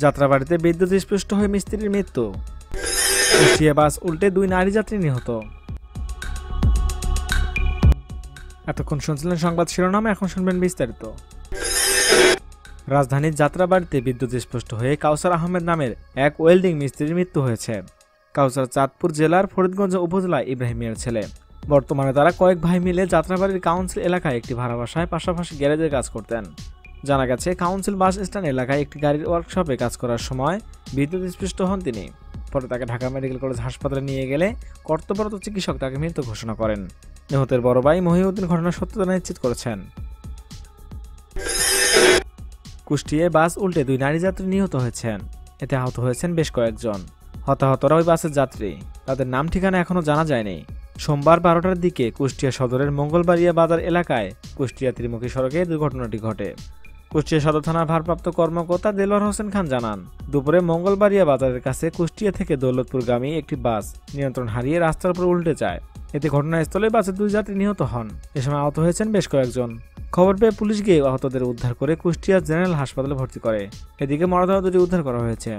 যাত্রাবাড়িতে বিদ্যুৎ স্পৃষ্ট হয়ে মিস্ত্রির মৃত্যু। কুষ্টিয়া বাস উল্টে 2 নারী যাত্রী নিহত। এতক্ষণ শুনছিলেন সংবাদ শিরোনাম, এখন শুনবেন বিস্তারিত। রাজধানীর যাত্রাবাড়িতে বিদ্যুৎ স্পৃষ্ট হয়ে কাউসার আহমেদ নামের এক ওয়েল্ডিং মিস্ত্রির মৃত্যু হয়েছে। কাউসার চাঁদপুর জেলার ফরিদগঞ্জ উপজেলায় ইব্রাহিম মিয়ার ছেলে। বর্তমানে তারা কয়েক ভাই মিলে যাত্রাবাড়ির কাউন্সিল এলাকায় একটি ভাড়া বাসায় পাশাপাশি গ্যারেজের কাজ করতেন। জানা গেছে, কাউন্সিল বাস স্ট্যান্ড এলাকায় একটি গাড়ির ওয়ার্কশপে কাজ করার সময় বিদ্যুৎ স্পৃষ্ট হন তিনি। পরে তাকে ঢাকা মেডিকেল কলেজ হাসপাতালে নিয়ে গেলে কর্তব্যরত চিকিৎসক তাকে মৃত ঘোষণা করেন। নিহতের বড় ভাই মহিউদ্দিন ঘটনার সত্যতা নিশ্চিত করেছেন। কুষ্টিয়ায় বাস উল্টে 2 নারী যাত্রী নিহত হয়েছেন। এতে আহত হয়েছেন বেশ কয়েকজন। হতাহতরা ওই বাসের যাত্রী, তাদের নাম ঠিকানা এখনও জানা যায়নি। সোমবার 12টার দিকে কুষ্টিয়া সদরের মঙ্গলবাড়িয়া বাজার এলাকায় কুষ্টিয়া ত্রিমুখী সড়কে দুর্ঘটনাটি ঘটে। কুষ্টিয়া সদর থানার ভারপ্রাপ্ত কর্মকর্তা দেলোয়ার হোসেন খান জানান, দুপুরে মঙ্গলবাড়িয়া বাজারের কাছে কুষ্টিয়া থেকে দৌলতপুরগামী একটি বাস নিয়ন্ত্রণ হারিয়ে রাস্তার উপর উল্টে যায়। এতে ঘটনাস্থলে বাসের 2 যাত্রী নিহত হন। এ সময় আহত হয়েছেন বেশ কয়েকজন। খবর পেয়ে পুলিশ গিয়ে আহতদের উদ্ধার করে কুষ্টিয়া জেনারেল হাসপাতালে ভর্তি করে। এদিকে মরদেহ দুটি উদ্ধার করা হয়েছে।